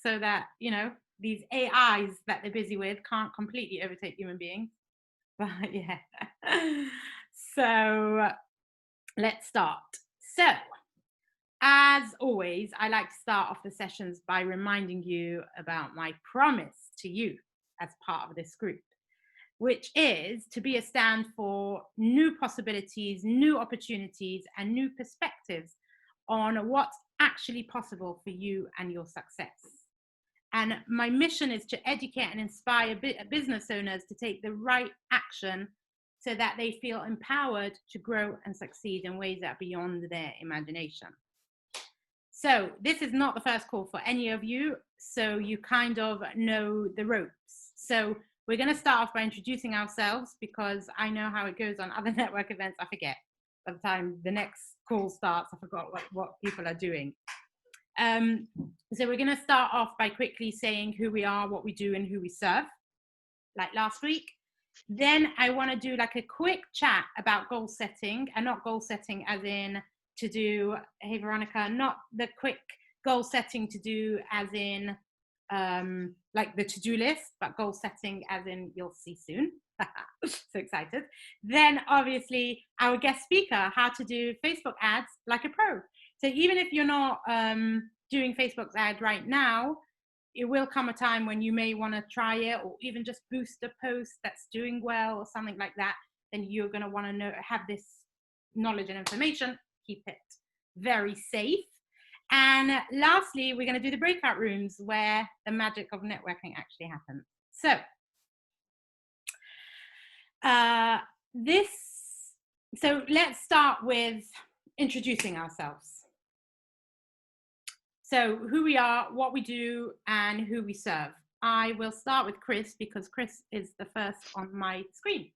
so that, you know, these AIs that they're busy with can't completely overtake human beings. But yeah. So let's start. So, as always, I like to start off the sessions by reminding you about my promise to you as part of this group, which is to be a stand for new possibilities, new opportunities, and new perspectives on what's actually possible for you and your success. And my mission is to educate and inspire business owners to take the right action so that they feel empowered to grow and succeed in ways that are beyond their imagination. So this is not the first call for any of you, so you kind of know the ropes. So we're going to start off by introducing ourselves, because I know how it goes on other network events. I forget by the time the next call starts. I forgot what people are doing. So we're going to start off by quickly saying who we are, what we do, and who we serve, like last week. Then I want to do like a quick chat about goal setting, and not goal setting as in to do, hey Veronica, not the quick goal setting to do as in like the to-do list, but goal setting as in you'll see soon. So excited. Then obviously our guest speaker, how to do Facebook ads like a pro. So even if you're not doing Facebook ads right now, it will come a time when you may want to try it, or even just boost a post that's doing well or something like that. Then you're going to want to know, have this knowledge and information, keep it very safe. And lastly, we're going to do the breakout rooms where the magic of networking actually happens. So so let's start with introducing ourselves. So who we are, what we do, and who we serve. I will start with Chris, because Chris is the first on my screen.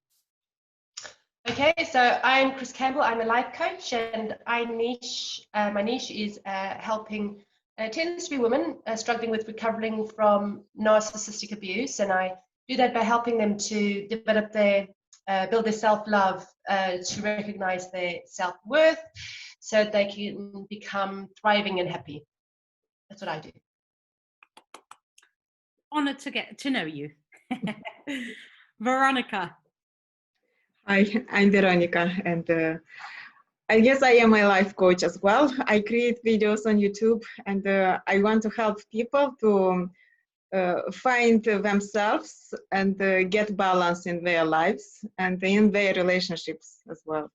Okay, so I'm Chris Campbell. I'm a life coach, and my niche is helping tends to be women struggling with recovering from narcissistic abuse, and I do that by helping them to develop their build their self-love, to recognize their self-worth, so that they can become thriving and happy. That's what I do. Honored to get to know you. Veronica. Hi, I'm Veronica, and I guess I am a life coach as well. I create videos on YouTube, and I want to help people to find themselves and get balance in their lives and in their relationships as well.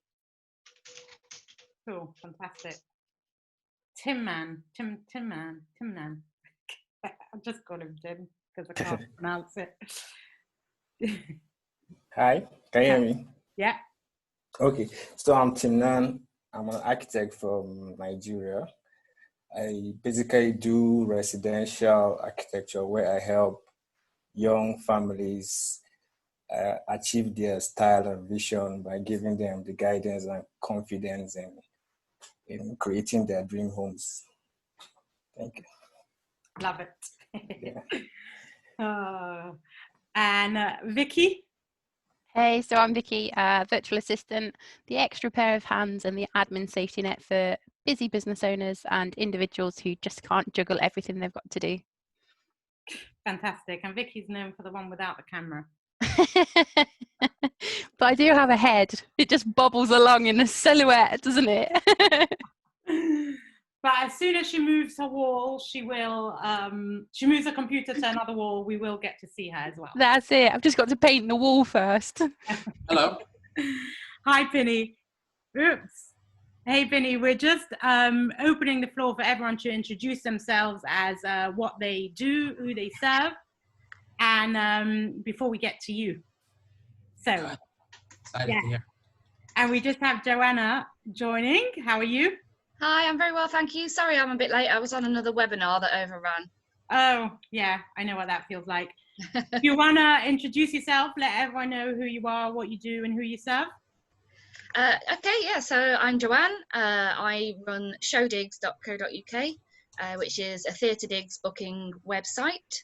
Cool, fantastic. Tim Man. I just call him Tim because I can't pronounce it. Hi, can you hear me? Yeah. Okay, so I'm Tim Nan. I'm an architect from Nigeria. I basically do residential architecture, where I help young families achieve their style and vision by giving them the guidance and confidence in creating their dream homes. Thank you. Love it. Yeah. And Vicky? Hey, so I'm Vicky, virtual assistant, the extra pair of hands and the admin safety net for busy business owners and individuals who just can't juggle everything they've got to do. Fantastic. And Vicky's known for the one without the camera. But I do have a head. It just bobbles along in a silhouette, doesn't it? But as soon as she moves her wall, she will, she moves her computer to another wall, we will get to see her as well. That's it. I've just got to paint the wall first. Hello. Hi, Penny. Oops. Hey, Penny, we're just opening the floor for everyone to introduce themselves as what they do, who they serve, and before we get to you. So, yeah. And we just have Joanna joining. How are you? Hi, I'm very well, thank you. Sorry I'm a bit late. I was on another webinar that overran. Oh, yeah, I know what that feels like. If you want to introduce yourself, let everyone know who you are, what you do, and who you serve. Okay, yeah, so I'm Joanne. I run showdigs.co.uk, which is a theatre digs booking website.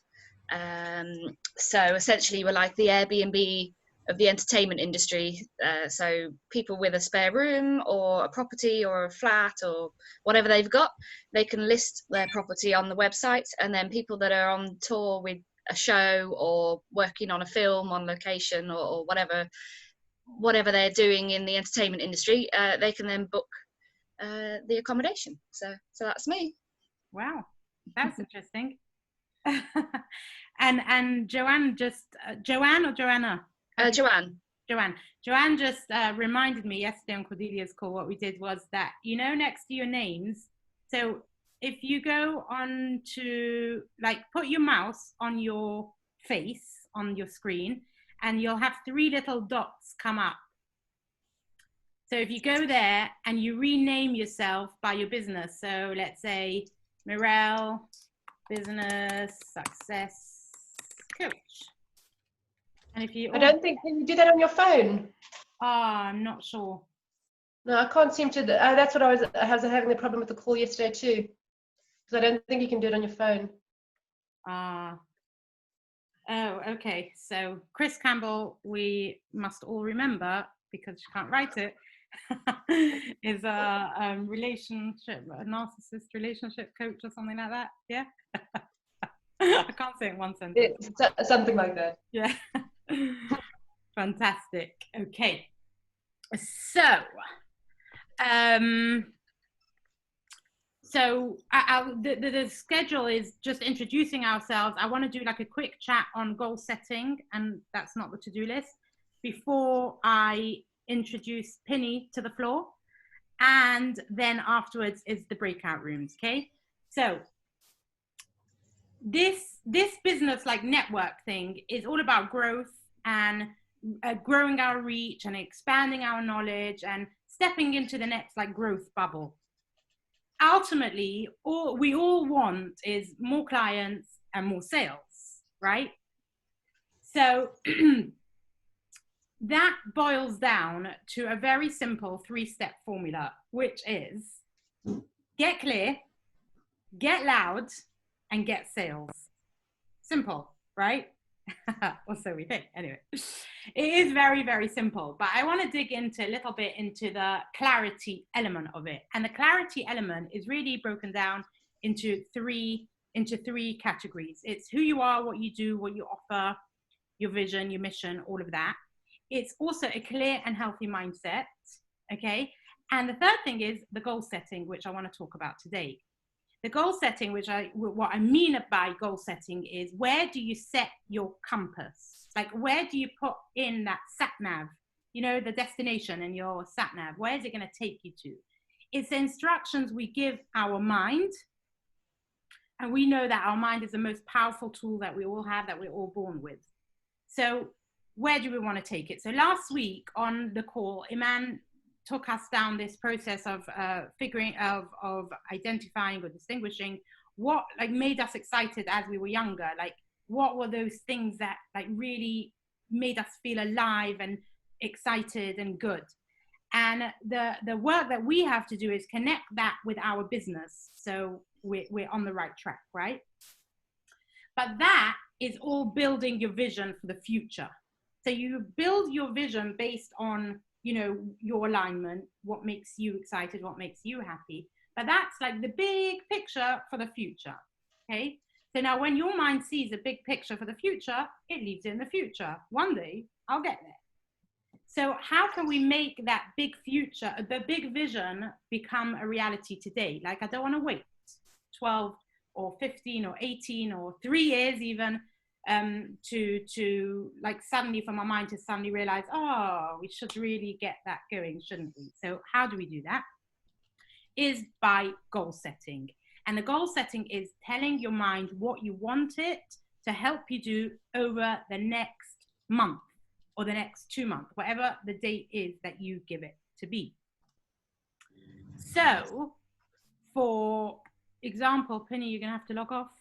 So essentially we're like the Airbnb the entertainment industry. So people with a spare room or a property or a flat or whatever they've got, they can list their property on the website, and then people that are on tour with a show or working on a film on location or whatever they're doing in the entertainment industry, they can then book the accommodation. So that's me. Wow, that's interesting. and Joanne just Joanne or Joanna? Joanne. Joanne just reminded me yesterday on Cordelia's call. What we did was that, you know, next to your names, so if you go on to, like, put your mouse on your face on your screen, and you'll have 3 little dots come up. So if you go there and you rename yourself by your business, so let's say Mirelle Business Success Coach. And if you, I don't think, can you do that on your phone? I'm not sure. No, I can't seem to. That's what I was having the problem with the call yesterday too, because I don't think you can do it on your phone. Oh, okay. So Chris Campbell, we must all remember, because she can't write it, is a narcissist relationship coach or something like that. Yeah. I can't say it in one sentence. It's something like that. Yeah. Fantastic. Okay. So, the schedule is just introducing ourselves. I want to do like a quick chat on goal setting, and that's not the to-do list, before I introduce Penny to the floor. And then afterwards is the breakout rooms. Okay. So this business like network thing is all about growth and growing our reach and expanding our knowledge and stepping into the next like growth bubble. Ultimately, all we all want is more clients and more sales, right? So that boils down to a very simple 3-step formula, which is get clear, get loud, and get sales. Simple, right? Or so we think. Anyway, it is very, very simple, but I want to dig into a little bit into the clarity element of it. And the clarity element is really broken down into three categories. It's who you are, what you do, what you offer, your vision, your mission, all of that. It's also a clear and healthy mindset. Okay. And the third thing is the goal setting, which I want to talk about today. The goal setting, what I mean by goal setting is, where do you set your compass? Like, where do you put in that sat nav, you know, the destination in your sat nav? Where is it going to take you to? It's the instructions we give our mind. And we know that our mind is the most powerful tool that we all have, that we're all born with. So where do we want to take it? So last week on the call, Iman took us down this process of identifying or distinguishing what like made us excited as we were younger. Like, what were those things that like really made us feel alive and excited and good? And the work that we have to do is connect that with our business, so we're on the right track, right? But that is all building your vision for the future. So you build your vision based on, you know, your alignment, what makes you excited, what makes you happy. But that's like the big picture for the future. Okay. So now when your mind sees a big picture for the future, it leaves it in the future. One day I'll get there. So how can we make that big future, the big vision, become a reality today? Like, I don't want to wait 12 or 15 or 18 or 3 years even, to like suddenly for my mind to suddenly realize, oh, we should really get that going, shouldn't we? So how do we do that? Is by goal setting. And the goal setting is telling your mind what you want it to help you do over the next month or the next 2 months, whatever the date is that you give it to be. So for example, Penny, you're gonna have to log off.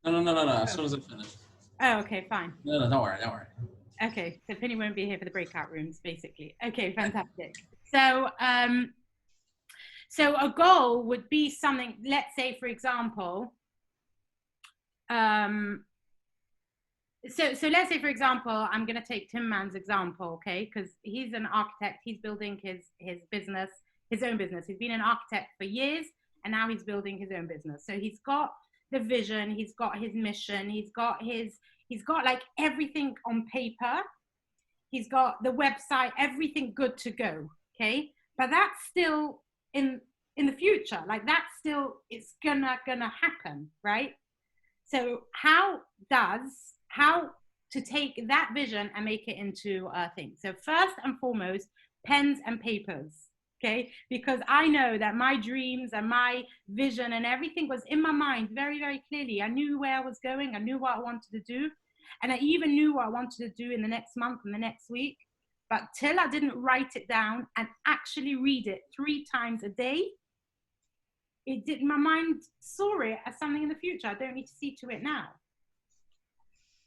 No. As soon as I finish. Oh, okay, fine. No, don't worry. Okay, so Penny won't be here for the breakout rooms, basically. Okay, fantastic. So, so a goal would be something, let's say, for example, So let's say, for example, I'm going to take Tim Mann's example, okay? Because he's an architect. He's building his business, his own business. He's been an architect for years, and now he's building his own business. So he's got the vision, he's got his mission, he's got like everything on paper. He's got the website, everything good to go, okay? But that's still in the future. Like that's still, it's gonna happen, right? So how to take that vision and make it into a thing. So first and foremost, pens and papers, okay? Because I know that my dreams and my vision and everything was in my mind very, very clearly. I knew where I was going. I knew what I wanted to do. And I even knew what I wanted to do in the next month and the next week. But till I didn't write it down and actually read it 3 times a day, my mind saw it as something in the future. I don't need to see to it now.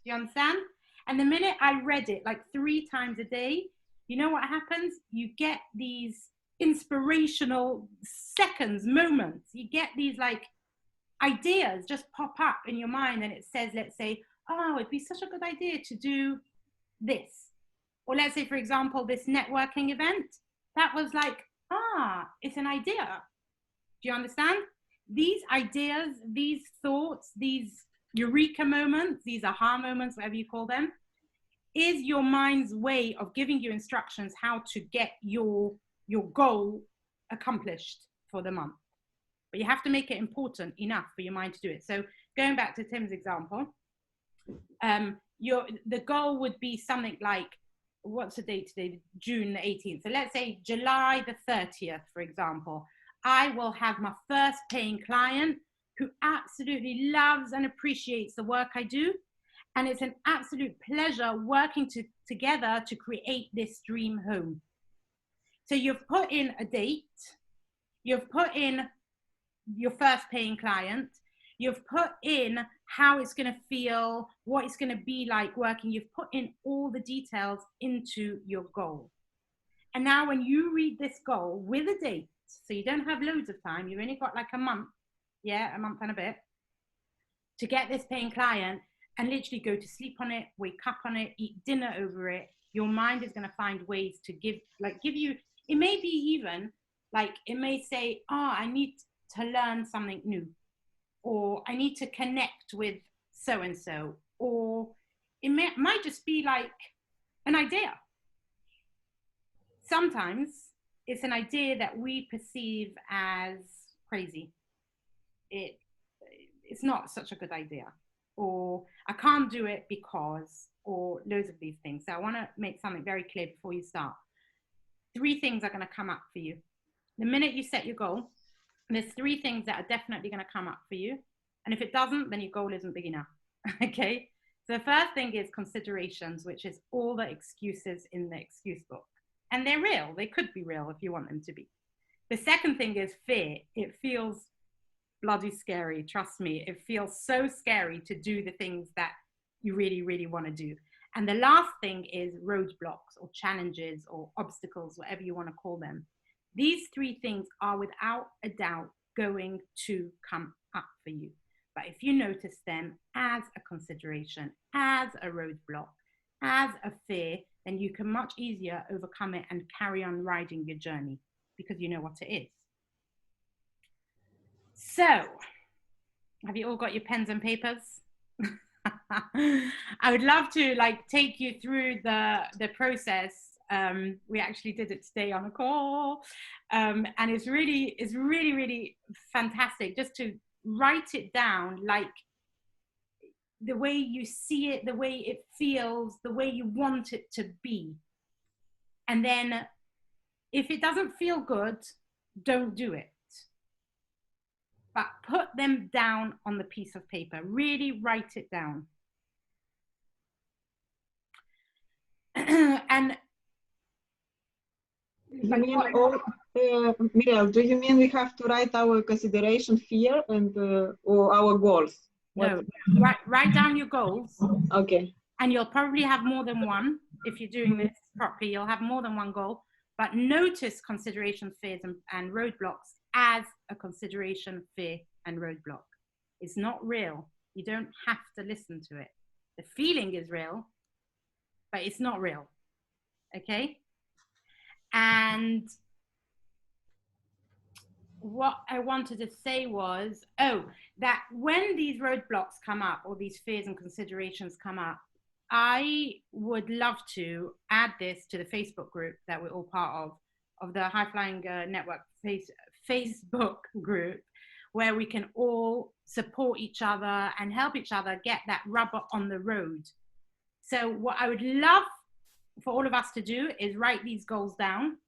Do you understand? And the minute I read it like 3 times a day, you know what happens? You get these inspirational seconds, moments. You get these like ideas just pop up in your mind, and it says, let's say, oh, it'd be such a good idea to do this. Or let's say, for example, this networking event, that was like, it's an idea. Do you understand? These ideas, these thoughts, these eureka moments, these aha moments, whatever you call them, is your mind's way of giving you instructions how to get your goal accomplished for the month. But you have to make it important enough for your mind to do it. So going back to Tim's example, the goal would be something like, what's the date today? June the 18th. So let's say July the 30th, for example. I will have my first paying client who absolutely loves and appreciates the work I do. And it's an absolute pleasure working together to create this dream home. So you've put in a date, you've put in your first paying client, you've put in how it's going to feel, what it's going to be like working. You've put in all the details into your goal. And now when you read this goal with a date, so you don't have loads of time, you've only got like a month, a month and a bit, to get this paying client and literally go to sleep on it, wake up on it, eat dinner over it. Your mind is going to find ways to give you, it may be even like, it may say, I need to learn something new, or I need to connect with so-and-so, or it might just be like an idea. Sometimes it's an idea that we perceive as crazy. It's not such a good idea, or I can't do it because, or loads of these things. So I want to make something very clear before you start. 3 things are going to come up for you. The minute you set your goal, there's 3 things that are definitely going to come up for you. And if it doesn't, then your goal isn't big enough. Okay. So the first thing is considerations, which is all the excuses in the excuse book. And they're real. They could be real if you want them to be. The second thing is fear. It feels bloody scary. Trust me. It feels so scary to do the things that you really, really want to do. And the last thing is roadblocks or challenges or obstacles, whatever you want to call them. These 3 things are without a doubt going to come up for you. But if you notice them as a consideration, as a roadblock, as a fear, then you can much easier overcome it and carry on riding your journey because you know what it is. So, have you all got your pens and papers? I would love to take you through the process. We actually did it today on a call, and it's really, really fantastic just to write it down, like the way you see it, the way it feels, the way you want it to be. And then if it doesn't feel good, don't do it. But put them down on the piece of paper. Really write it down. And Miriam, do you mean we have to write our consideration here and or our goals? No, write down your goals. Okay. And you'll probably have more than one. If you're doing this properly, you'll have more than one goal. But notice consideration, fears, and roadblocks as a consideration, fear, and roadblock. It's not real. You don't have to listen to it. The feeling is real, but it's not real. Okay? And what I wanted to say was, that when these roadblocks come up, or these fears and considerations come up, I would love to add this to the Facebook group that we're all part of the High Flying Network Facebook group, where we can all support each other and help each other get that rubber on the road. So what I would love for all of us to do is write these goals down,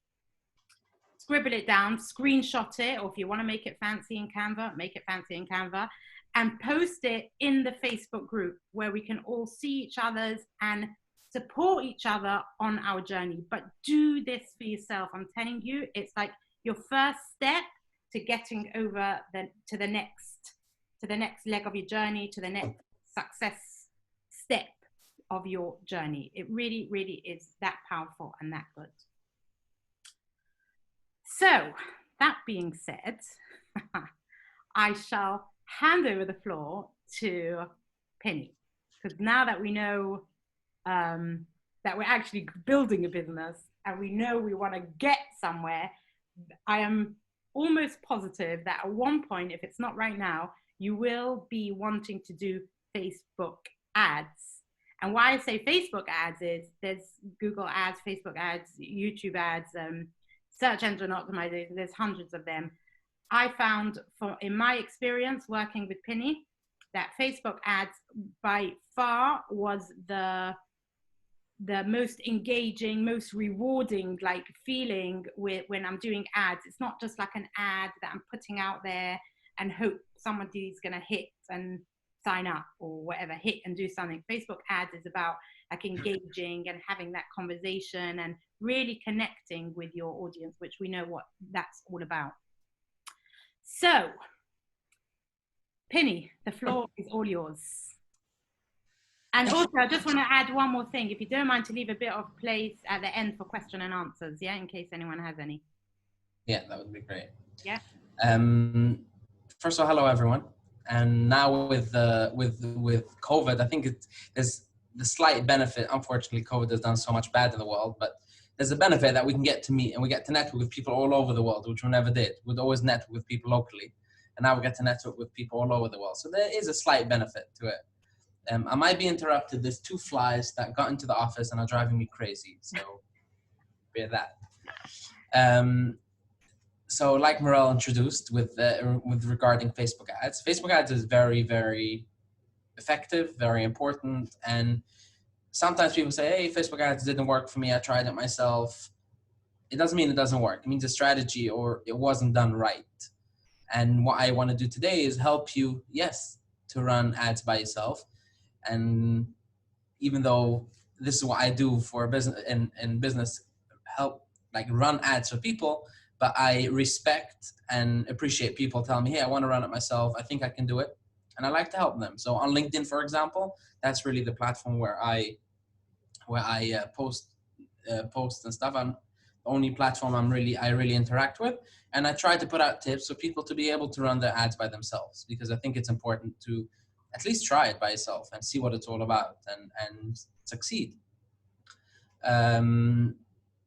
scribble it down, screenshot it, or if you want to make it fancy in Canva, make it fancy in Canva, and post it in the Facebook group where we can all see each other's and support each other on our journey. But do this for yourself. I'm telling you, it's like your first step to getting over to the next leg of your journey, to the next success step of your journey. It really, really is that powerful and that good. So that being said, I shall hand over the floor to Penny, because now that we know that we're actually building a business and we know we want to get somewhere, I am almost positive that at one point, if it's not right now, you will be wanting to do Facebook ads. And why I say Facebook ads is there's Google ads, Facebook ads, YouTube ads, search engine optimization, there's hundreds of them. I found, in my experience working with Penny, that Facebook ads by far was the most engaging, most rewarding like feeling when I'm doing ads. It's not just like an ad that I'm putting out there and hope somebody's gonna hit and sign up or whatever, hit and do something. Facebook ads is about like engaging and having that conversation and really connecting with your audience, which we know what that's all about. So, Penny, the floor is all yours. And also, I just want to add one more thing, if you don't mind, to leave a bit of place at the end for question and answers, yeah, in case anyone has any. Yeah, that would be great. Yeah. First of all, hello everyone. And now with COVID, I think there's the slight benefit. Unfortunately, COVID has done so much bad in the world, but there's a benefit that we can get to meet and we get to network with people all over the world, which we never did. We'd always network with people locally, and now we get to network with people all over the world. So there is a slight benefit to it. I might be interrupted. There's 2 flies that got into the office and are driving me crazy. So bear that. So like Morel introduced with regarding Facebook ads is very, very effective, very important. And sometimes people say, hey, Facebook ads didn't work for me. I tried it myself. It doesn't mean it doesn't work. It means the strategy or it wasn't done right. And what I want to do today is help you, yes, to run ads by yourself. And even though this is what I do for business and business, help like run ads for people, but I respect and appreciate people telling me, hey, I want to run it myself. I think I can do it. And I like to help them. So on LinkedIn, for example, that's really the platform where I post and stuff. I'm the only platform I really interact with. And I try to put out tips for people to be able to run their ads by themselves, because I think it's important to at least try it by yourself and see what it's all about and succeed.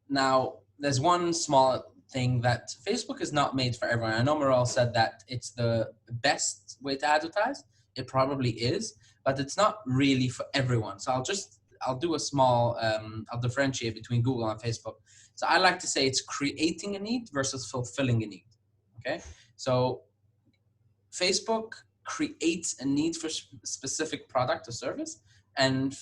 Now, there's one small thing that Facebook is not made for everyone. I know Morel said that it's the best way to advertise. It probably is, but it's not really for everyone. So I'll do a small, I'll differentiate between Google and Facebook. So I like to say it's creating a need versus fulfilling a need, okay? So Facebook creates a need for specific product or service, and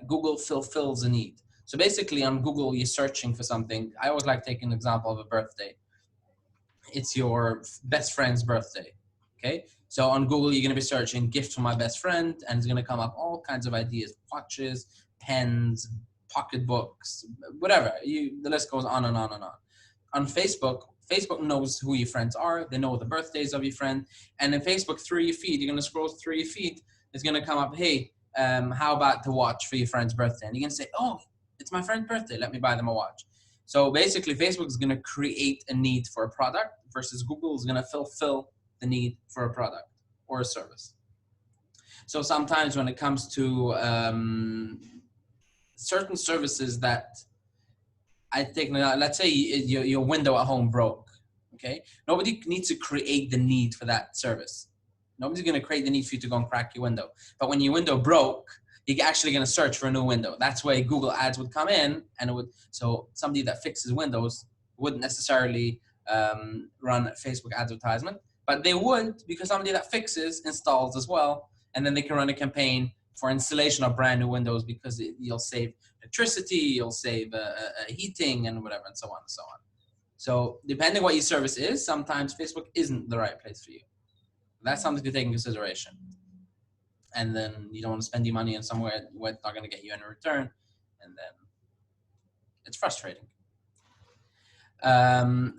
Google fulfills a need. So basically on Google, you're searching for something. I always like taking an example of a birthday. It's your best friend's birthday, okay? So on Google, you're gonna be searching gift for my best friend, and it's gonna come up all kinds of ideas, watches, pens, pocketbooks, whatever. The list goes on and on and on. On Facebook knows who your friends are. They know the birthdays of your friend. And in Facebook, through your feed, you're gonna scroll through your feed. It's gonna come up, hey, how about the watch for your friend's birthday? And you're gonna say, oh, it's my friend's birthday, let me buy them a watch. So basically, Facebook is gonna create a need for a product versus Google is gonna fulfill the need for a product or a service. So sometimes when it comes to certain services that I think, let's say your window at home broke, okay? Nobody needs to create the need for that service. Nobody's going to create the need for you to go and crack your window. But when your window broke, you're actually going to search for a new window. That's where Google ads would come in, and it would, so somebody that fixes windows wouldn't necessarily run a Facebook advertisement, but they would, because somebody that fixes installs as well, and then they can run a campaign for installation of brand new windows, because you'll save electricity, you'll save heating and whatever, and so on and so on. So depending what your service is, sometimes Facebook isn't the right place for you. That's something to take in consideration. And then you don't want to spend your money in somewhere where it's not going to get you any return, and then it's frustrating.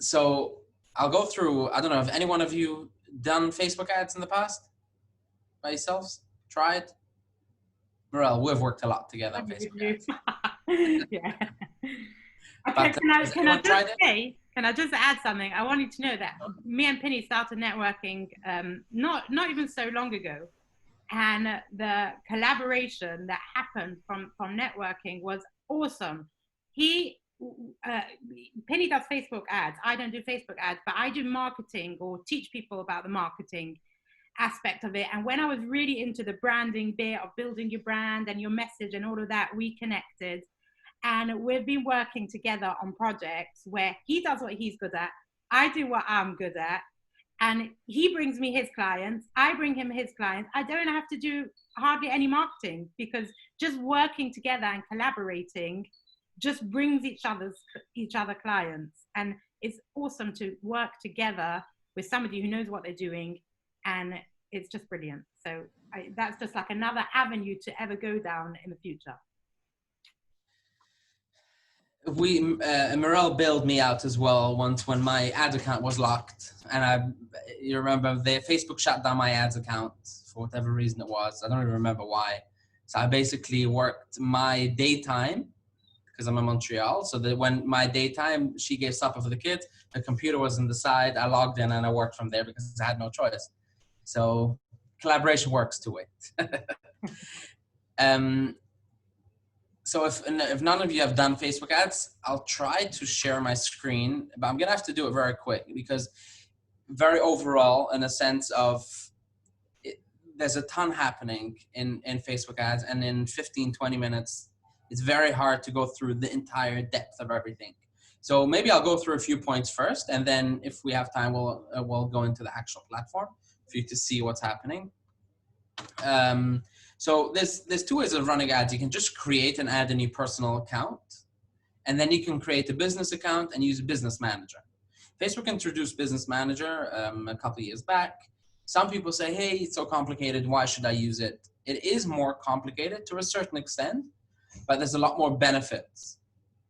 So I'll go through, I don't know, have any one of you done Facebook ads in the past by yourselves? Tried? Morel, we've worked a lot together on Facebook ads. Yeah. Okay, can I just add something? I want you to know that me and Penny started networking not even so long ago, and the collaboration that happened from networking was awesome. Penny does Facebook ads. I don't do Facebook ads, but I do marketing or teach people about the marketing aspect of it. And when I was really into the branding bit of building your brand and your message and all of that, we connected. And we've been working together on projects where he does what he's good at, I do what I'm good at, and he brings me his clients, I bring him his clients. I don't have to do hardly any marketing, because just working together and collaborating just brings each other clients. And it's awesome to work together with somebody who knows what they're doing, and it's just brilliant. So that's just like another avenue to ever go down in the future. Morel bailed me out as well once when my ad account was locked, and you remember Facebook shut down my ads account for whatever reason it was. I don't even remember why. So I basically worked my daytime, because I'm in Montreal, so that when my daytime, she gave supper for the kids, the computer was on the side, I logged in and I worked from there because I had no choice. So collaboration works two ways. So if none of you have done Facebook ads, I'll try to share my screen, but I'm gonna have to do it very quick, because very overall, in a sense of, there's a ton happening in Facebook ads, and in 15, 20 minutes, it's very hard to go through the entire depth of everything. So maybe I'll go through a few points first, and then if we have time, we'll go into the actual platform for you to see what's happening. So there's two ways of running ads. You can just create and add a new personal account, and then you can create a business account and use a business manager. Facebook introduced Business Manager a couple of years back. Some people say, hey, it's so complicated, why should I use it? It is more complicated to a certain extent, but there's a lot more benefits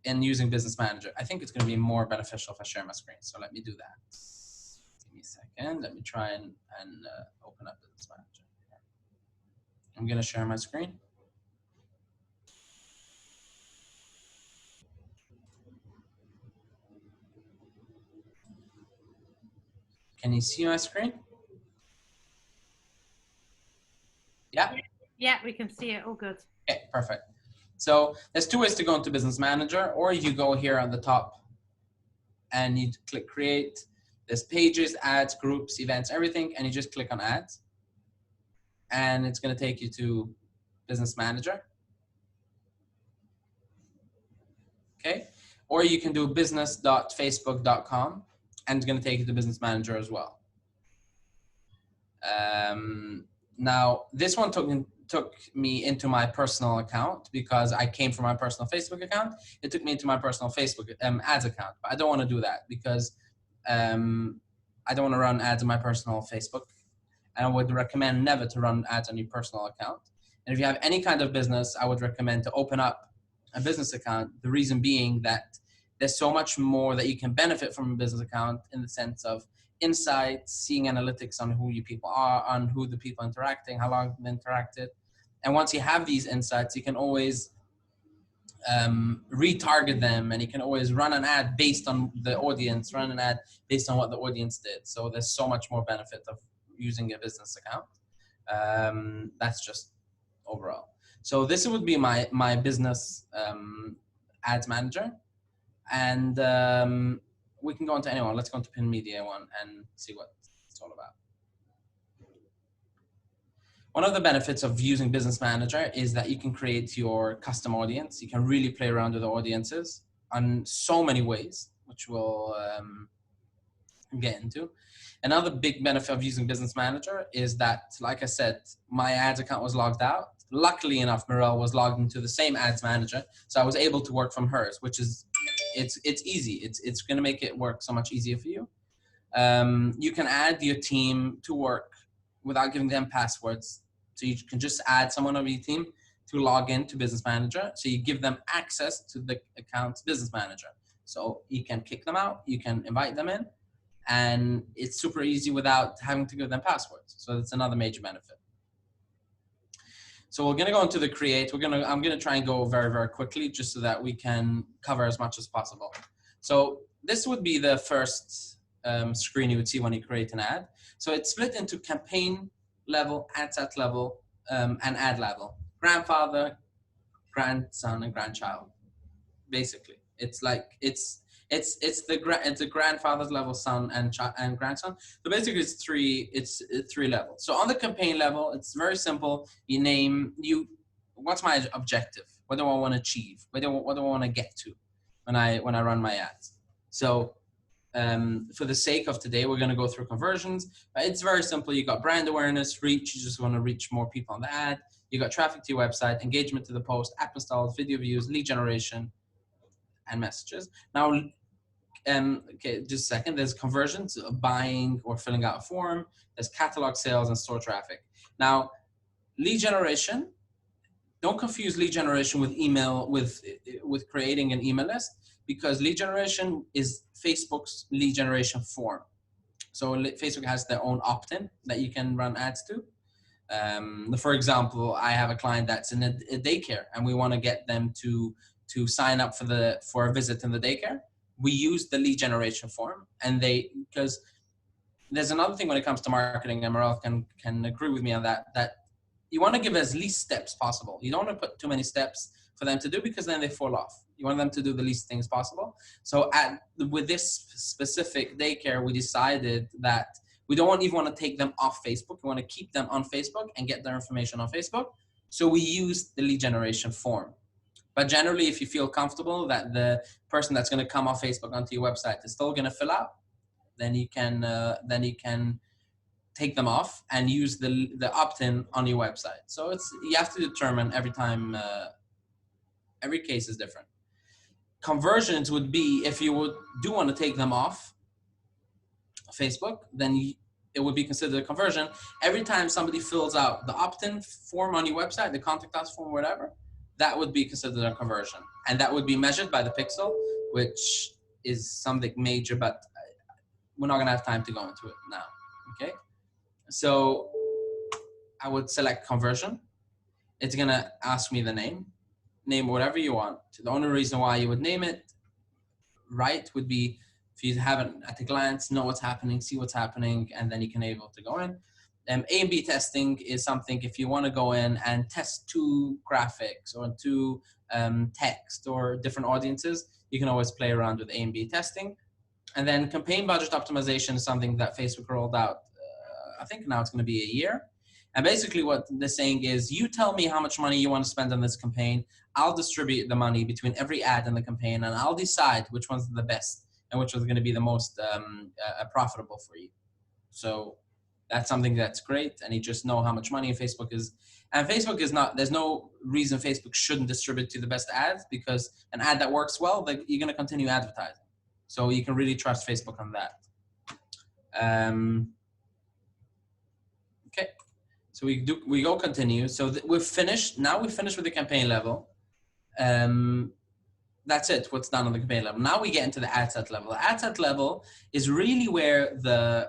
in using Business Manager. I think it's going to be more beneficial if I share my screen. So let me do that. Give me a second. Let me try and open up Business Manager. I'm going to share my screen. Can you see my screen? Yeah? Yeah, we can see it. All good. Okay, perfect. So there's two ways to go into Business Manager, or you go here on the top and you click create. There's pages, ads, groups, events, everything, and you just click on ads. And it's going to take you to Business Manager. Okay. Or you can do business.facebook.com, and it's going to take you to Business Manager as well. Now, this one took me into my personal account because I came from my personal Facebook account. It took me into my personal Facebook ads account, but I don't want to do that because I don't want to run ads on my personal Facebook. And I would recommend never to run ads on your personal account. And if you have any kind of business, I would recommend to open up a business account. The reason being that there's so much more that you can benefit from a business account in the sense of insights, seeing analytics on who your people are, on who the people interacting, how long they've interacted. And once you have these insights, you can always retarget them, and you can always run an ad based on the audience, run an ad based on what the audience did. So there's so much more benefit of using a business account. That's just overall. So this would be my business ads manager, and we can go into anyone. Let's go into Pin Media one and see what it's all about. One of the benefits of using Business Manager is that you can create your custom audience. You can really play around with the audiences on so many ways, which we'll get into. Another big benefit of using Business Manager is that, like I said, my ads account was logged out. Luckily enough, Mirelle was logged into the same ads manager, so I was able to work from hers, which is, it's easy. It's going to make it work so much easier for you. You can add your team to work without giving them passwords. So you can just add someone of your team to log in to Business Manager. So you give them access to the account's Business Manager. So you can kick them out, you can invite them in, and it's super easy without having to give them passwords. So that's another major benefit. So we're gonna go into the create. I'm gonna try and go very, very quickly just so that we can cover as much as possible. So this would be the first screen you would see when you create an ad. So it's split into campaign level, ad set level, and ad level. Grandfather, grandson, and grandchild. Basically, it's like it's the grandfather's level, son and grandson. So basically, it's three levels. So on the campaign level, it's very simple. You name what's my objective? What do I want to achieve? What do I want to get to when I run my ads? So for the sake of today, we're going to go through conversions. It's very simple. You got brand awareness, reach. You just want to reach more people on the ad. You got traffic to your website, engagement to the post, app installs, video views, lead generation, and messages. Now, okay, just a second. There's conversions, buying or filling out a form. There's catalog sales and store traffic. Now, lead generation. Don't confuse lead generation with email, with creating an email list, because lead generation is Facebook's lead generation form. So Facebook has their own opt-in that you can run ads to. For example, I have a client that's in a daycare, and we want to get them to sign up for a visit in the daycare. We use the lead generation form, and because there's another thing when it comes to marketing, and Mirelle can agree with me on that you want to give as least steps possible. You don't want to put too many steps for them to do, because then they fall off. You want them to do the least things possible. So with this specific daycare, we decided that we don't even want to take them off Facebook. We want to keep them on Facebook and get their information on Facebook. So we use the lead generation form. But generally, if you feel comfortable that the person that's going to come off Facebook onto your website is still going to fill out, then you can take them off and use the opt-in on your website. So you have to determine every time. Every case is different. Conversions would be, if you do want to take them off Facebook, then it would be considered a conversion. Every time somebody fills out the opt-in form on your website, the contact us form, whatever, that would be considered a conversion. And that would be measured by the pixel, which is something major, but we're not gonna have time to go into it now, okay? So I would select conversion. It's gonna ask me the name whatever you want. The only reason why you would name it right would be if you have it at a glance, know what's happening, see what's happening, and then you can able to go in. A/B testing is something if you want to go in and test two graphics or two text or different audiences, you can always play around with A/B testing. And then campaign budget optimization is something that Facebook rolled out. I think now it's going to be a year. And basically what they're saying is, you tell me how much money you want to spend on this campaign. I'll distribute the money between every ad in the campaign, and I'll decide which one's the best and which one's going to be the most profitable for you. So that's something that's great. And you just know how much money Facebook is. And Facebook is not, there's no reason Facebook shouldn't distribute to the best ads, because an ad that works well, you're going to continue advertising. So you can really trust Facebook on that. Okay. So we go continue. So we've finished. Now we've finished with the campaign level. That's it. What's done on the campaign level. Now we get into the ad set level. The ad set level is really where the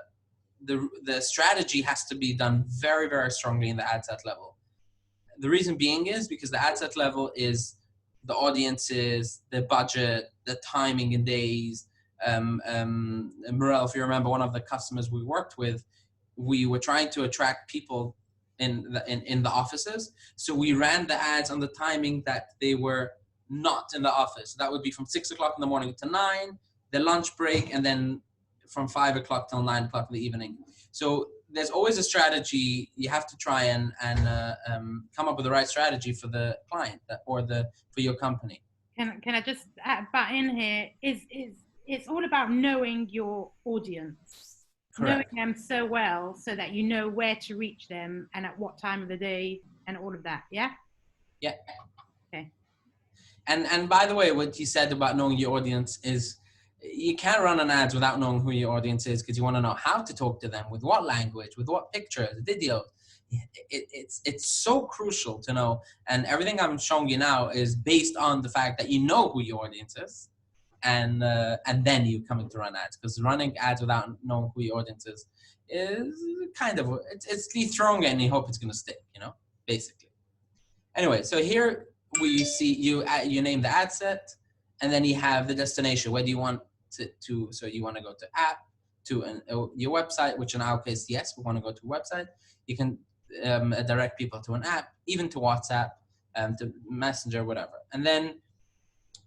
strategy has to be done very, very strongly in the ad set level. The reason being is because the ad set level is the audiences, the budget, the timing in days. Mirelle, if you remember, one of the customers we worked with, we were trying to attract people in the offices. So we ran the ads on the timing that they were not in the office. That would be from 6 o'clock in the morning to 9, the lunch break, and then from 5 o'clock till 9 o'clock in the evening. So there's always a strategy. You have to try and come up with the right strategy for the client or for your company. Can I just butt in here? It's all about knowing your audience. Correct. Knowing them so well so that you know where to reach them and at what time of the day and all of that. Yeah? Yeah. Okay. And by the way, what you said about knowing your audience is you can't run an ads without knowing who your audience is, because you want to know how to talk to them, with what language, with what pictures, videos. It's so crucial to know. And everything I'm showing you now is based on the fact that you know who your audience is. And then you're coming to run ads, because running ads without knowing who your audience is kind of, it's throwing it and you hope it's going to stick, basically. Anyway, so here we see you name the ad set, and then you have the destination. Where do you want to so you want to go to app, to your website, which in our case, yes, we want to go to a website. You can direct people to an app, even to WhatsApp, to Messenger, whatever. And then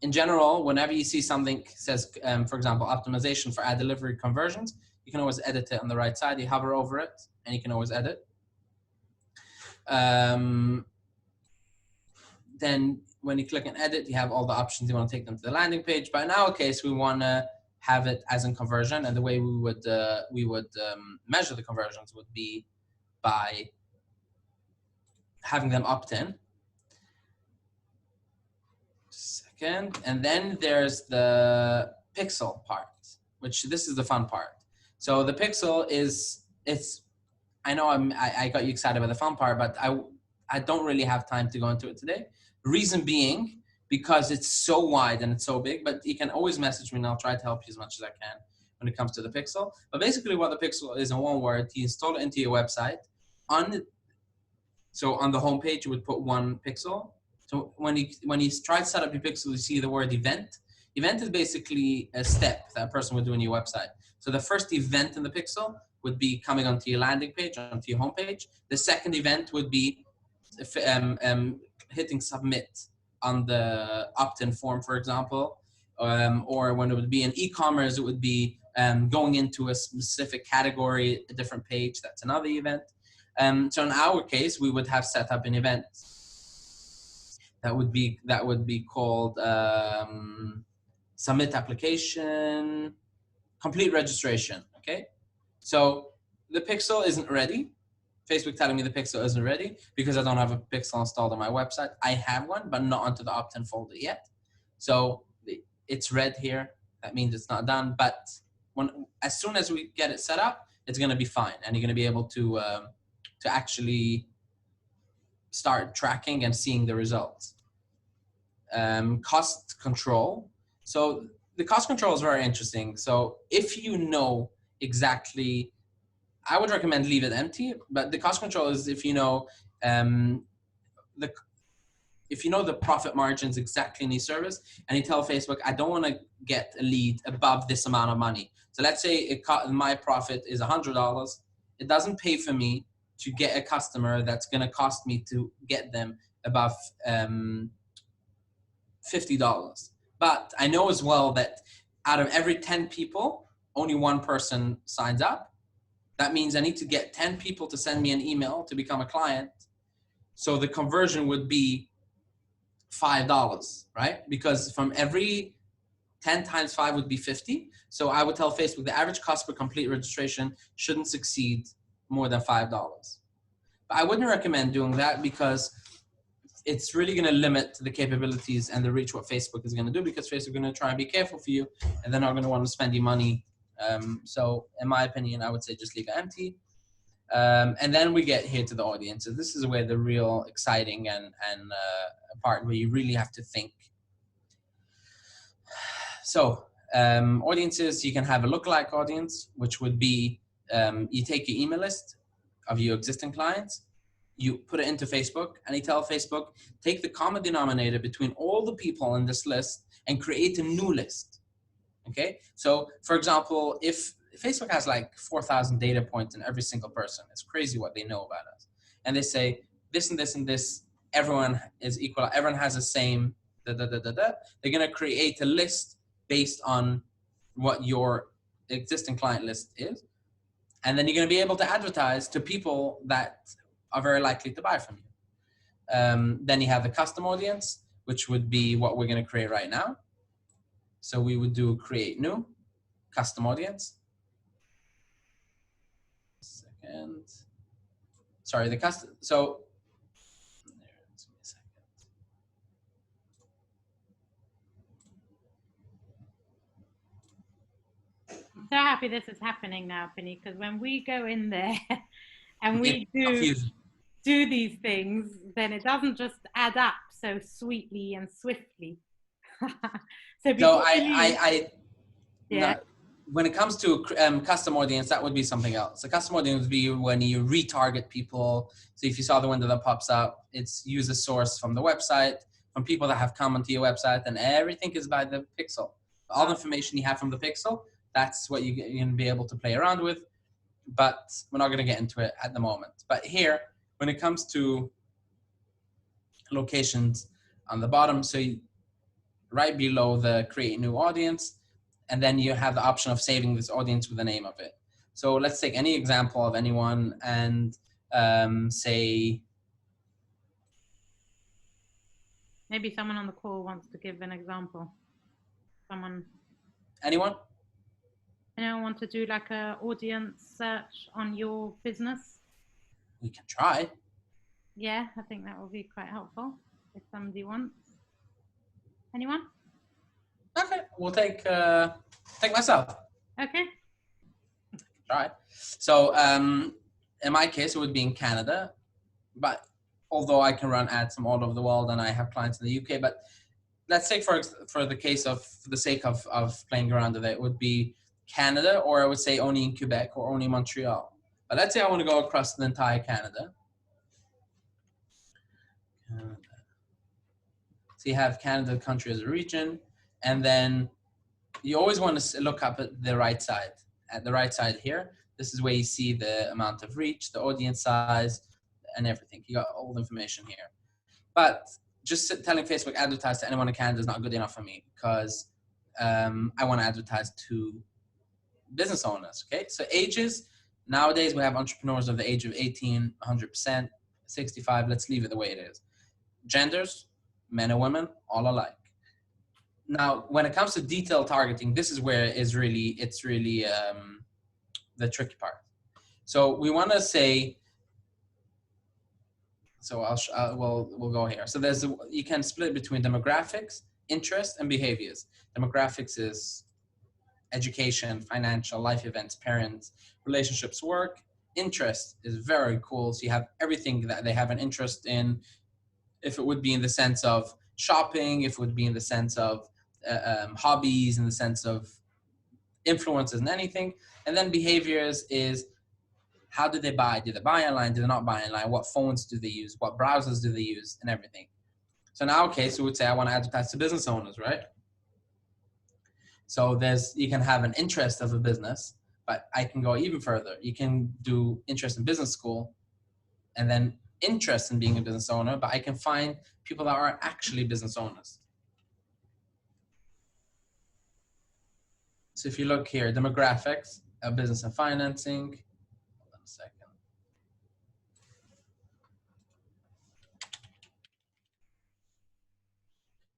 in general, whenever you see something says, for example, optimization for ad delivery conversions, you can always edit it on the right side. You hover over it and you can always edit. Then when you click on edit, you have all the options. You want to take them to the landing page. But in our case, we want to have it as in conversion. And the way we would measure the conversions would be by having them opt in. And then there's the pixel part, which this is the fun part. So the pixel I know I got you excited about the fun part, but I don't really have time to go into it today. Reason being, because it's so wide and it's so big, but you can always message me and I'll try to help you as much as I can when it comes to the pixel. But basically what the pixel is in one word, you install it into your website. So on the homepage, you would put one pixel. So when you try to set up your pixel, you see the word event. Event is basically a step that a person would do on your website. So the first event in the pixel would be coming onto your landing page, onto your homepage. The second event would be hitting submit on the opt-in form, for example. Or when it would be in e-commerce, it would be going into a specific category, a different page. That's another event. So in our case, we would have set up an event that would be called submit application, complete registration. Okay, so the pixel isn't ready. Facebook telling me the pixel isn't ready because I don't have a pixel installed on my website. I have one, but not onto the opt-in folder yet. So it's red here. That means it's not done. But as soon as we get it set up, it's going to be fine, and you're going to be able to actually start tracking and seeing the results. Cost control. So the cost control is very interesting. So if you know exactly, I would recommend leave it empty, but the cost control is if you know the profit margins exactly in the service, and you tell Facebook, I don't want to get a lead above this amount of money. So let's say my profit is $100. It doesn't pay for me to get a customer that's going to cost me to get them above $50. But I know as well that out of every 10 people, only one person signs up. That means I need to get 10 people to send me an email to become a client. So the conversion would be $5, right? Because from every 10 times 5 would be 50. So I would tell Facebook the average cost per complete registration shouldn't exceed more than $5. But I wouldn't recommend doing that because it's really going to limit the capabilities and the reach what Facebook is going to do, because Facebook is going to try and be careful for you, and they're not going to want to spend you money. So in my opinion, I would say just leave it empty. And then we get here to the audience. So this is where the real exciting and part where you really have to think. So audiences, you can have a lookalike audience, which would be you take your email list of your existing clients, you put it into Facebook, and you tell Facebook, take the common denominator between all the people in this list and create a new list. Okay, so for example, if Facebook has like 4,000 data points in every single person, it's crazy what they know about us. and they say this and this and this, everyone is equal, everyone has the same, they're going to create a list based on what your existing client list is. And then you're going to be able to advertise to people that are very likely to buy from you. Then you have the custom audience, which would be what we're going to create right now. So we would do create new, custom audience. Second. Sorry, the custom. So I'm so happy this is happening now, Penny, because when we go in there and we do these things, then it doesn't just add up so sweetly and swiftly. When it comes to custom audience, that would be something else. The custom audience would be when you retarget people. So if you saw the window that pops up, it's user source from the website, from people that have come onto your website, and everything is by the pixel. All the information you have from the pixel, that's what you're going to be able to play around with. But we're not going to get into it at the moment. But here, when it comes to locations on the bottom, so right below the create new audience, and then you have the option of saving this audience with the name of it. So let's take any example of anyone and say. Maybe someone on the call wants to give an example. Anyone? Anyone want to do like a audience search on your business? We can try. Yeah, I think that will be quite helpful if somebody wants. Anyone? Okay, we'll take myself. Okay. All right. So in my case, it would be in Canada, but although I can run ads from all over the world and I have clients in the UK, but let's say for the sake of playing around with it, it would be Canada, or I would say only in Quebec or only Montreal. But let's say I want to go across the entire Canada. So you have Canada, the country as a region, and then you always want to look up at the right side. At the right side here, this is where you see the amount of reach, the audience size, and everything. You got all the information here. But just telling Facebook advertise to anyone in Canada is not good enough for me, because I want to advertise to business owners. Okay, so ages, nowadays we have entrepreneurs of the age of 18, 100%, 65, let's leave it the way it is. Genders, men and women, all alike. Now, when it comes to detailed targeting, this is where it's really the tricky part. So we want to say, so we'll go here. So you can split between demographics, interest, and behaviors. Demographics is education, financial, life events, parents, relationships, work. Interest is very cool. So you have everything that they have an interest in. If it would be in the sense of shopping, if it would be in the sense of hobbies, in the sense of influences and anything. And then behaviors is, how do they buy? Do they buy online? Do they not buy online? What phones do they use? What browsers do they use? And everything. So in our case, we would say I want to advertise to business owners, right? So you can have an interest of a business, but I can go even further. You can do interest in business school, and then interest in being a business owner, but I can find people that are actually business owners. So if you look here, demographics of business and financing. Hold on a second.